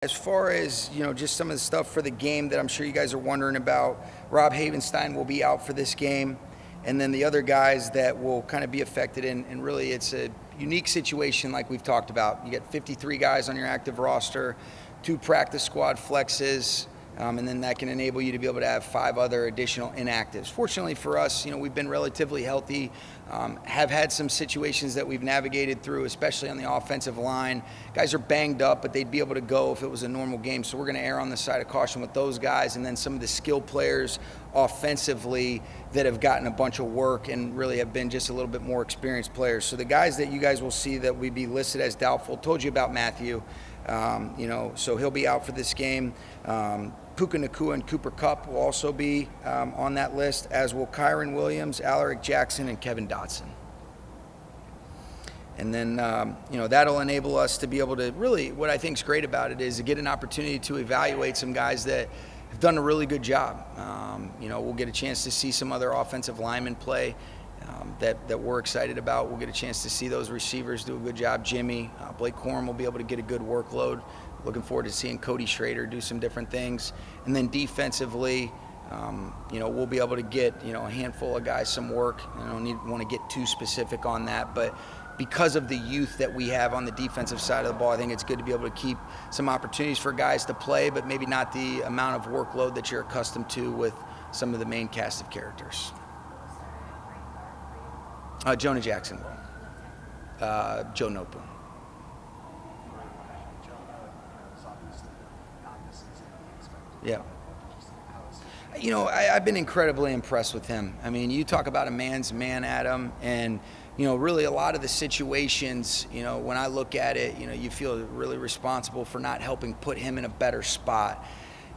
As far as, just some of the stuff for the game that I'm sure you guys are wondering about, Rob Havenstein will be out for this game. And then the other guys that will kind of be affected, and really it's a unique situation like we've talked about. You get 53 guys on your active roster, 2 practice squad flexes, and then that can enable you to be able to have 5 other additional inactives. Fortunately for us, we've been relatively healthy, have had some situations that we've navigated through, especially on the offensive line. Guys are banged up, but they'd be able to go if it was a normal game. So we're going to err on the side of caution with those guys, and then some of the skill players offensively that have gotten a bunch of work and really have been just a little bit more experienced players. So the guys that you guys will see that would be listed as doubtful, told you about Matthew, so he'll be out for this game. Puka Nacua and Cooper Kupp will also be on that list, as will Kyron Williams, Alaric Jackson, and Kevin Dotson. And then, that'll enable us to be able to really, what I think is great about it is to get an opportunity to evaluate some guys that have done a really good job. We'll get a chance to see some other offensive linemen play that we're excited about. We'll get a chance to see those receivers do a good job. Jimmy, Blake Corum will be able to get a good workload. Looking forward to seeing Cody Schrader do some different things. And then defensively, we'll be able to get, a handful of guys some work. I don't want to get too specific on that, but because of the youth that we have on the defensive side of the ball, I think it's good to be able to keep some opportunities for guys to play, but maybe not the amount of workload that you're accustomed to with some of the main cast of characters. Jonah Jackson will. Joe Noteboom. Yeah. I've been incredibly impressed with him. I mean, you talk about a man's man, Adam, and, really a lot of the situations, when I look at it, you feel really responsible for not helping put him in a better spot.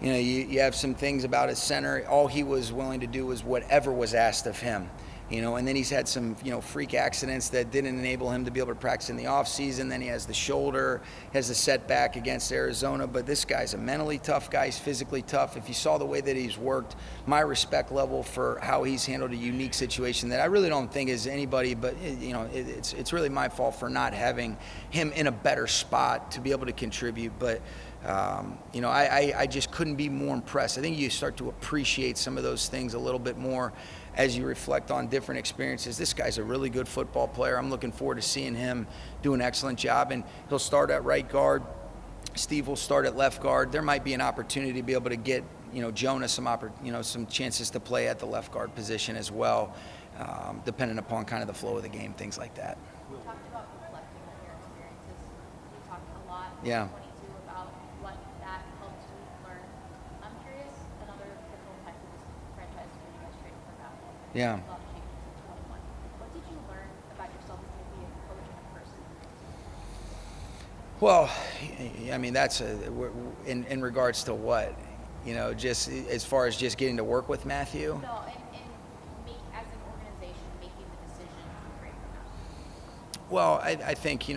You have some things about his center. All he was willing to do was whatever was asked of him. And then he's had some, freak accidents that didn't enable him to be able to practice in the offseason. Then he has the shoulder, has a setback against Arizona. But this guy's a mentally tough guy. He's physically tough. If you saw the way that he's worked, my respect level for how he's handled a unique situation that I really don't think is anybody, but, it's really my fault for not having him in a better spot to be able to contribute. But, I just couldn't be more impressed. I think you start to appreciate some of those things a little bit more as you reflect on different experiences. This guy's a really good football player. I'm looking forward to seeing him do an excellent job, and he'll start at right guard. Steve will start at left guard. There might be an opportunity to be able to get, Jonah some chances to play at the left guard position as well, depending upon kind of the flow of the game, things like that. You talked about reflecting on your experiences. You talked a lot in Yeah. 22 about what that helped you learn. I'm curious, another difficult type of franchise for you guys trading for Matt. Yeah. A lot of changes in 21. What did you learn about yourself as maybe a coach and a person? Well, I mean, that's in regards to what? Just as far as just getting to work with Matthew? No, and as an organization, making the decision to trade for Matt. Well, I think,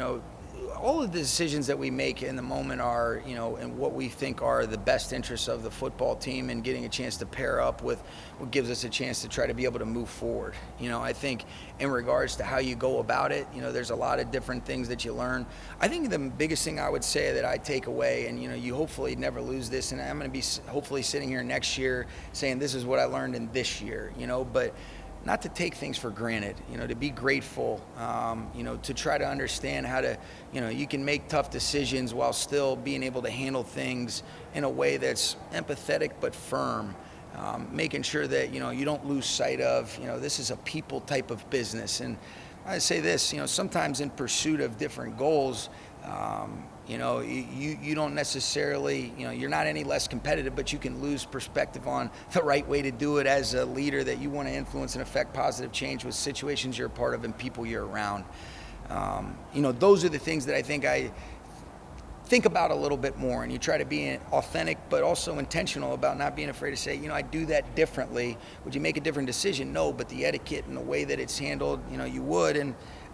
all of the decisions that we make in the moment are, and what we think are the best interests of the football team, and getting a chance to pair up with what gives us a chance to try to be able to move forward. I think in regards to how you go about it, there's a lot of different things that you learn. I think the biggest thing I would say that I take away, and, you hopefully never lose this, and I'm going to be hopefully sitting here next year saying this is what I learned in this year, but not to take things for granted, to be grateful, to try to understand how to, you can make tough decisions while still being able to handle things in a way that's empathetic but firm, making sure that, you don't lose sight of, this is a people type of business. And I say this, sometimes in pursuit of different goals, you don't necessarily, you're not any less competitive, but you can lose perspective on the right way to do it as a leader that you want to influence and affect positive change with situations you're a part of and people you're around. Those are the things that I think about a little bit more, and you try to be authentic but also intentional about not being afraid to say, I do that differently. Would you make a different decision? No, but the etiquette and the way that it's handled, you would.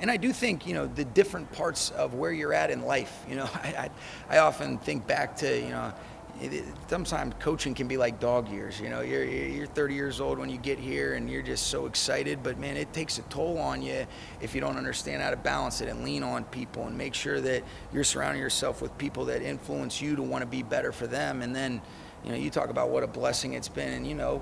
And I do think, the different parts of where you're at in life, I often think back to, sometimes coaching can be like dog years. You're 30 years old when you get here and you're just so excited, but man, it takes a toll on you if you don't understand how to balance it and lean on people and make sure that you're surrounding yourself with people that influence you to want to be better for them. And then, you talk about what a blessing it's been, and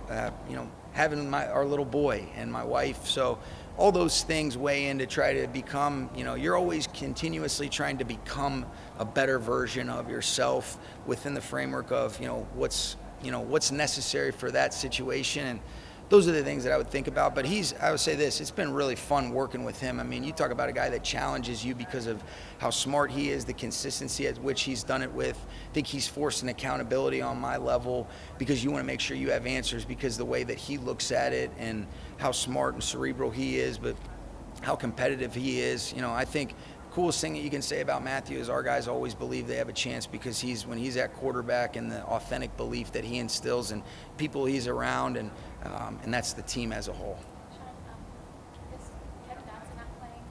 having our little boy and my wife. So all those things weigh in to try to become, you're always continuously trying to become a better version of yourself within the framework of, what's necessary for that situation. And those are the things that I would think about. But I would say this, it's been really fun working with him. I mean, you talk about a guy that challenges you because of how smart he is, the consistency at which he's done it with. I think he's forced an accountability on my level because you want to make sure you have answers because the way that he looks at it and how smart and cerebral he is, but how competitive he is. I think the coolest thing that you can say about Matthew is our guys always believe they have a chance because when he's at quarterback and the authentic belief that he instills in people he's around, and that's the team as a whole. Sean, is Kevin Dotson not playing?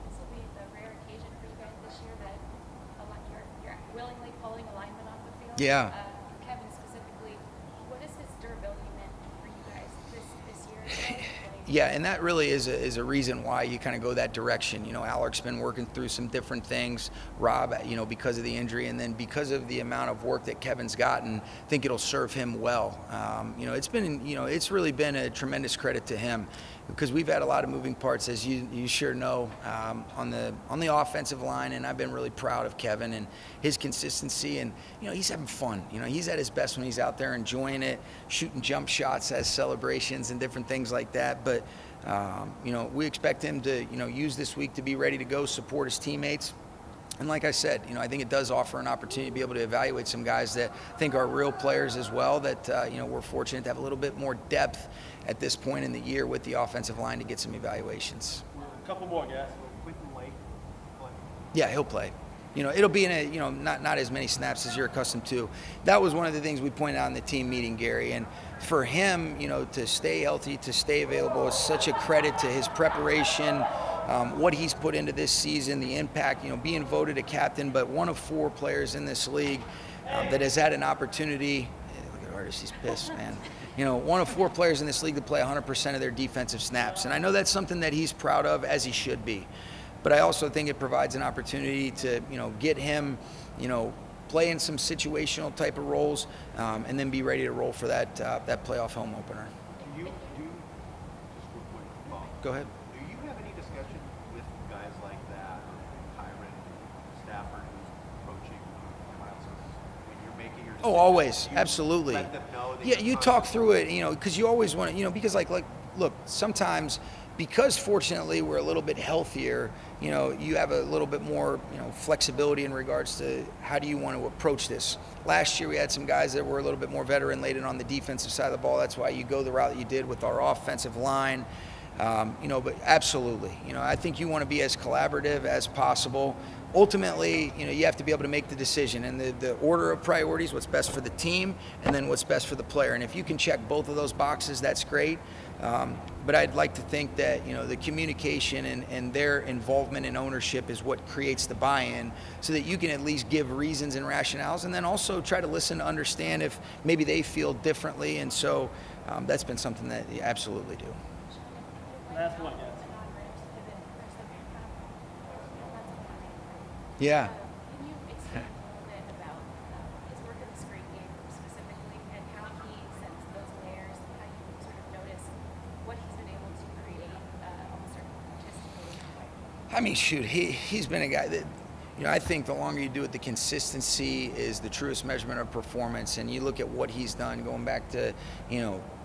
This will be the rare occasion for you guys this year that you're willingly pulling a lineman off the field. Yeah. Kevin specifically, what has his durability meant for you guys this year? Yeah, and that really is a reason why you kind of go that direction. Alec's been working through some different things. Rob, because of the injury, and then because of the amount of work that Kevin's gotten, I think it'll serve him well. It's really been a tremendous credit to him because we've had a lot of moving parts, as you sure know, on the offensive line, and I've been really proud of Kevin and his consistency. And he's having fun. He's at his best when he's out there enjoying it, shooting jump shots as celebrations and different things like that. But we expect him to use this week to be ready to go, support his teammates. And like I said, I think it does offer an opportunity to be able to evaluate some guys that I think are real players as well, that we're fortunate to have a little bit more depth at this point in the year with the offensive line to get some evaluations. A couple more guys. Quentin Lake play. Yeah, he'll play. It'll be in not as many snaps as you're accustomed to. That was one of the things we pointed out in the team meeting, Gary. And for him, to stay healthy, to stay available is such a credit to his preparation, what he's put into this season, the impact, being voted a captain, but one of 4 players in this league that has had an opportunity. Look at Artis, he's pissed, man. One of 4 players in this league to play 100% of their defensive snaps. And I know that's something that he's proud of, as he should be. But I also think it provides an opportunity to, get him, play in some situational type of roles, and then be ready to roll for that playoff home opener. Do you just real quick, Bob, Go ahead. do you have any discussion with guys like that, Tyron, Stafford, who's coaching Miles, when you're making your decision? Oh, always, Do you absolutely. let them know that Yeah, you're you not- talk through it, because you always want to, because look, sometimes because fortunately we're a little bit healthier, you have a little bit more, flexibility in regards to how do you want to approach this. Last year we had some guys that were a little bit more veteran laden on the defensive side of the ball. That's why you go the route that you did with our offensive line. But absolutely, I think you want to be as collaborative as possible. Ultimately, you have to be able to make the decision and the order of priorities, what's best for the team and then what's best for the player. And if you can check both of those boxes, that's great. But I'd like to think that, the communication and their involvement and ownership is what creates the buy-in so that you can at least give reasons and rationales and then also try to listen to understand if maybe they feel differently. And so that's been something that you absolutely do. Last one, guys. Yeah. Can you explain a little bit about his work in the screen game specifically and how he sets those layers and how you sort of notice what he's been able to create almost sort of artistically? I mean, shoot, he's been a guy that, I think the longer you do it, the consistency is the truest measurement of performance. And you look at what he's done going back to,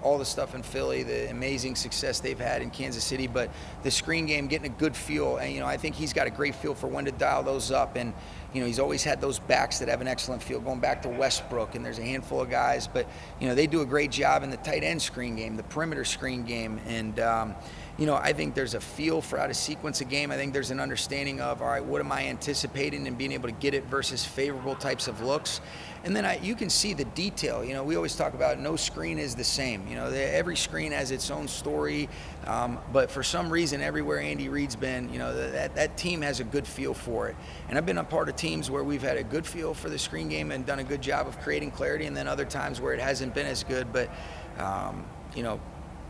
all the stuff in Philly, the amazing success they've had in Kansas City, but the screen game, getting a good feel. And, I think he's got a great feel for when to dial those up. And, he's always had those backs that have an excellent feel going back to Westbrook. And there's a handful of guys, but, they do a great job in the tight end screen game, the perimeter screen game. And, I think there's a feel for how to sequence a game. I think there's an understanding of, all right, what am I anticipating and being able to get it versus favorable types of looks. And then you can see the detail. We always talk about no screen is the same. Every screen has its own story. But for some reason, everywhere Andy Reid's been, that team has a good feel for it. And I've been a part of teams teams where we've had a good feel for the screen game and done a good job of creating clarity, and then other times where it hasn't been as good. But, you know,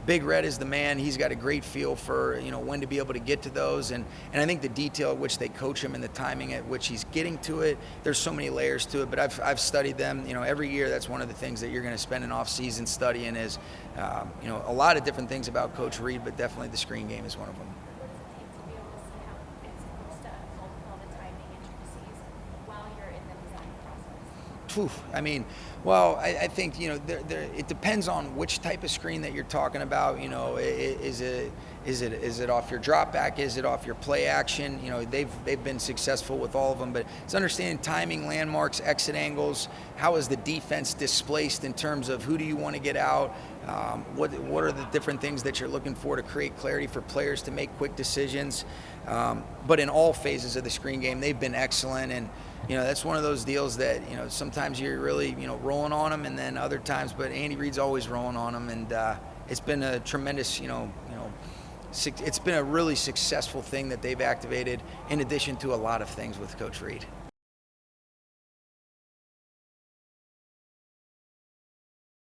Big Red is the man. He's got a great feel for, you know, when to be able to get to those. And I think the detail at which they coach him and the timing at which he's getting to it, there's so many layers to it. But I've studied them. You know, every year that's one of the things that you're going to spend an off season studying is, you know, a lot of different things about Coach Reed, but definitely the screen game is one of them. What does it take to be able to see how it's supposed to unfold with all the timing intricacies while you're in the design process? I mean, well, I think, you know, it depends on which type of screen that you're talking about. You know, is it off your drop back? Is it off your play action? You know, they've been successful with all of them, but it's understanding timing, landmarks, exit angles. How is the defense displaced in terms of who do you want to get out? What are the different things that you're looking for to create clarity for players to make quick decisions? But in all phases of the screen game, they've been excellent. And, you know, that's one of those deals that, you know, sometimes you're really, you know, rolling on them, and then other times, but Andy Reid's always rolling on them. And it's been a tremendous, it's been a really successful thing that they've activated in addition to a lot of things with Coach Reid.